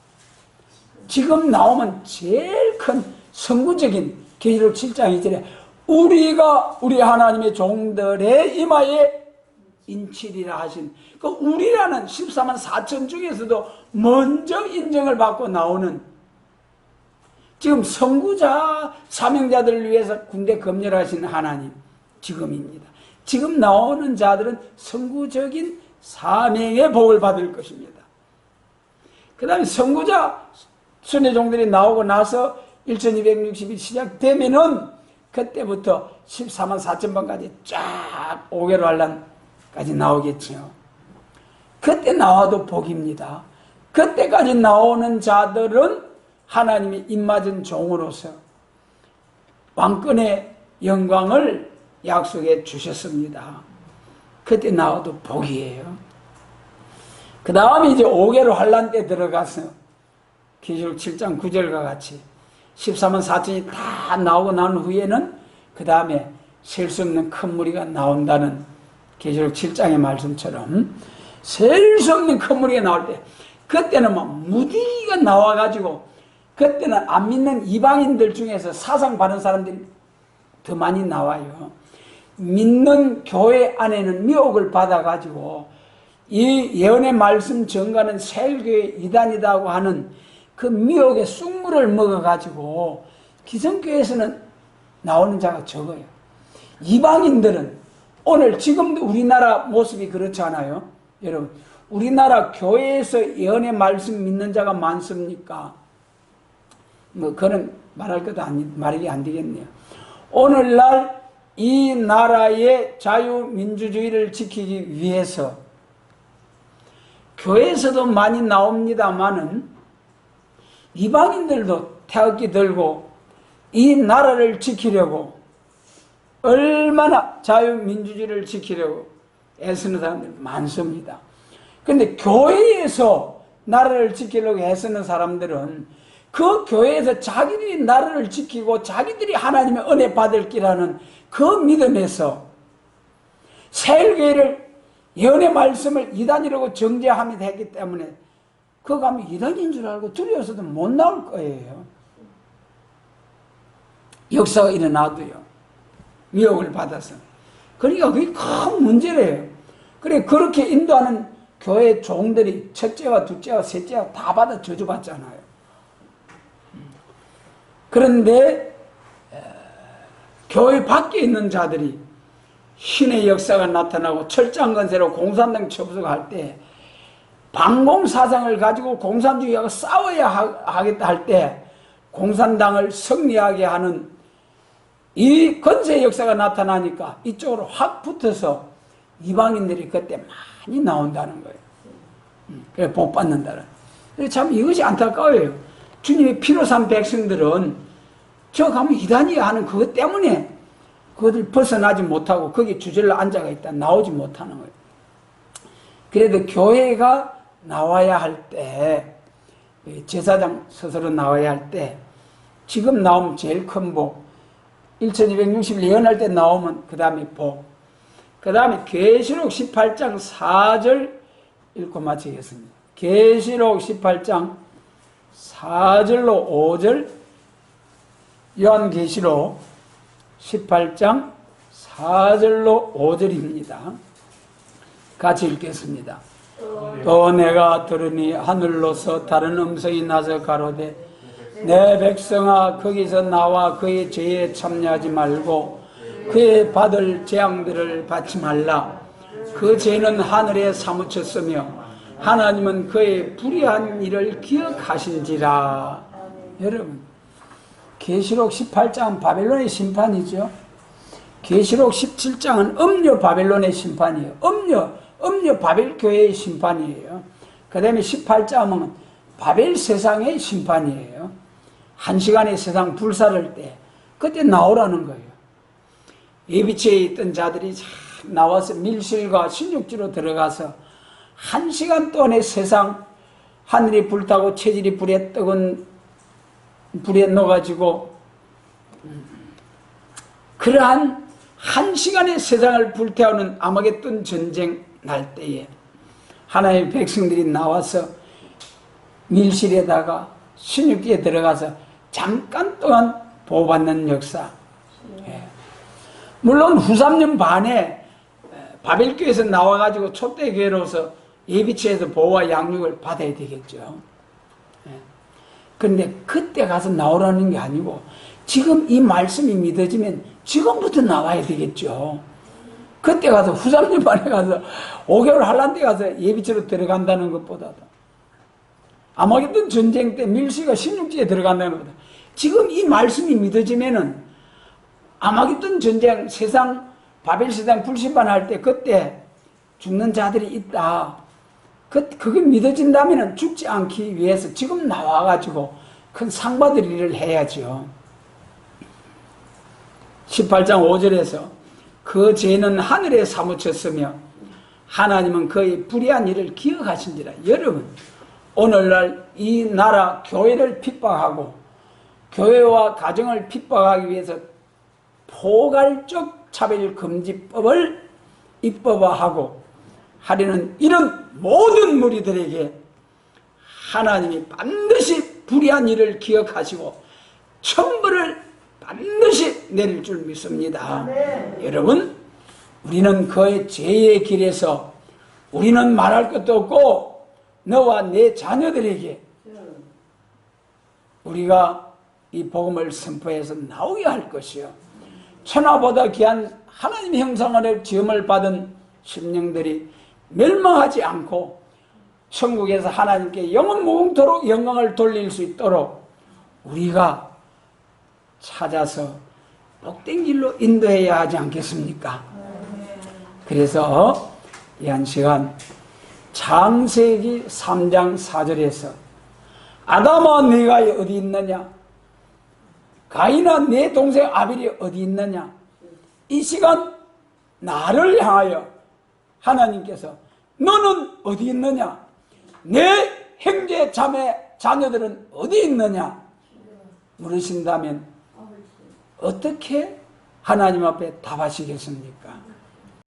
지금 나오면 제일 큰 선구적인 계시록 7장 2절에 우리가 우리 하나님의 종들의 이마에 인치리라 하신 그 우리라는 14만 4천 중에서도 먼저 인정을 받고 나오는 지금 선구자 사명자들을 위해서 군대 검열하신 하나님 지금입니다. 지금 나오는 자들은 선구적인 사명의 복을 받을 것입니다. 그 다음에 선구자 순회종들이 나오고 나서 1260일 시작되면은 그때부터 14만 4천 번까지 쫙 5개월 환란까지 나오겠죠. 그때 나와도 복입니다. 그때까지 나오는 자들은 하나님의 입맞은 종으로서 왕권의 영광을 약속해 주셨습니다. 그때 나와도 복이에요. 그 다음에 이제 5개월 환란 때 들어가서 계시록 7장 9절과 같이 14만 4천이 다 나오고 난 후에는 그 다음에 셀 수 없는 큰 무리가 나온다는 계시록 7장의 말씀처럼 셀 수 없는 큰 무리가 나올 때 그때는 막 무디가 나와가지고 그때는 안 믿는 이방인들 중에서 사상 바른 사람들이 더 많이 나와요. 믿는 교회 안에는 미혹을 받아가지고 이 예언의 말씀 전가는 세일교회 이단이라고 하는 그 미혹의 쑥물을 먹어가지고 기성교회에서는 나오는 자가 적어요. 이방인들은 오늘 지금도 우리나라 모습이 그렇지 않아요? 여러분 우리나라 교회에서 예언의 말씀 믿는 자가 많습니까? 뭐 그런 말할 것도 말이 안 되겠네요. 오늘날 이 나라의 자유민주주의를 지키기 위해서 교회에서도 많이 나옵니다마는 이방인들도 태극기 들고 이 나라를 지키려고 얼마나 자유민주주의를 지키려고 애쓰는 사람들이 많습니다. 그런데 교회에서 나라를 지키려고 애쓰는 사람들은 그 교회에서 자기들이 나라를 지키고 자기들이 하나님의 은혜 받을 기라는 그 믿음에서 세일교회를 예언의 말씀을 이단이라고 정죄하며 했기 때문에 그거 가면 이단인 줄 알고 두려워서도 못 나올 거예요. 역사가 일어나도요. 미혹을 받아서. 그러니까 그게 큰 문제래요. 그래 그렇게 인도하는 교회 종들이 첫째와 둘째와 셋째와 다 받아 저주받잖아요. 그런데 교회 밖에 있는 자들이 신의 역사가 나타나고 철장건세로 공산당 접속할 때 반공사상을 가지고 공산주의하고 싸워야 하겠다 할 때 공산당을 승리하게 하는 이 건세 역사가 나타나니까 이쪽으로 확 붙어서 이방인들이 그때 많이 나온다는 거예요. 그래 복 받는다는. 참 이것이 안타까워요. 주님의 피로 산 백성들은 저 가면 이단이야 하는 그것 때문에 그것을 벗어나지 못하고 거기 주절로 앉아가 있다 나오지 못하는 거예요. 그래도 교회가 나와야 할 때, 제사장 스스로 나와야 할 때, 지금 나오면 제일 큰 복, 1260일 예언할 때 나오면 그 다음에 복, 그 다음에 계시록 18장 4절 읽고 마치겠습니다. 계시록 18장 4절로 5절, 요한계시록 18장 4절로 5절입니다. 같이 읽겠습니다. 또 내가 들으니 하늘로서 다른 음성이 나서 가로되 내 백성아 거기서 나와 그의 죄에 참여하지 말고 그의 받을 재앙들을 받지 말라. 그 죄는 하늘에 사무쳤으며 하나님은 그의 불의한 일을 기억하신지라. 여러분 계시록 18장은 바벨론의 심판이죠. 계시록 17장은 음녀 바벨론의 심판이에요. 음녀 바벨교회의 심판이에요. 그 다음에 18장은 바벨 세상의 심판이에요. 한 시간에 세상 불사를 때 그때 나오라는 거예요. 예비치에 있던 자들이 나와서 밀실과 신육지로 들어가서 한 시간 동안에 세상 하늘이 불타고 체질이 불에 뜨거운 불에 넣어가지고 그러한 한 시간의 세상을 불태우는 아마겟돈 전쟁 날 때에 하나님의 백성들이 나와서 밀실에다가 신육지에 들어가서 잠깐 동안 보호받는 역사. 예. 물론 후 3년 반에 바벨교에서 나와가지고 촛대교회로서 예비치에서 보호와 양육을 받아야 되겠죠. 그런데 그때 가서 나오라는 게 아니고 지금 이 말씀이 믿어지면 지금부터 나와야 되겠죠. 그때 가서 후 3년 만에 가서 5개월 한란 때 가서 예비치로 들어간다는 것보다도 아마겟돈 전쟁 때 밀시가 16지에 들어간다는 것보다 지금 이 말씀이 믿어지면은 아마겟돈 전쟁 세상 바벨 세상 불심판할 때 그때 죽는 자들이 있다. 그게 믿어진다면 죽지 않기 위해서 지금 나와가지고 큰 상 받을 일을 해야죠. 18장 5절에서 그 죄는 하늘에 사무쳤으며 하나님은 그의 불의한 일을 기억하신지라. 여러분 오늘날 이 나라 교회를 핍박하고 교회와 가정을 핍박하기 위해서 포괄적 차별금지법을 입법화하고 하려는 이런 모든 무리들에게 하나님이 반드시 불의한 일을 기억하시고 천벌을 반드시 내릴 줄 믿습니다. 여러분 우리는 그의 죄의 길에서 우리는 말할 것도 없고 너와 내 자녀들에게 우리가 이 복음을 선포해서 나오게 할 것이요 천하보다 귀한 하나님의 형상으로 지음을 받은 심령들이 멸망하지 않고 천국에서 하나님께 영원 무궁토록 영광을 돌릴 수 있도록 우리가 찾아서 복된 길로 인도해야 하지 않겠습니까? 그래서 이 한 시간 창세기 3장 4절에서 아담아 네가 어디 있느냐? 가인아 내 동생 아벨이 어디 있느냐? 이 시간 나를 향하여 하나님께서 너는 어디 있느냐? 내 형제 자매 자녀들은 어디 있느냐? 물으신다면 어떻게 하나님 앞에 답하시겠습니까?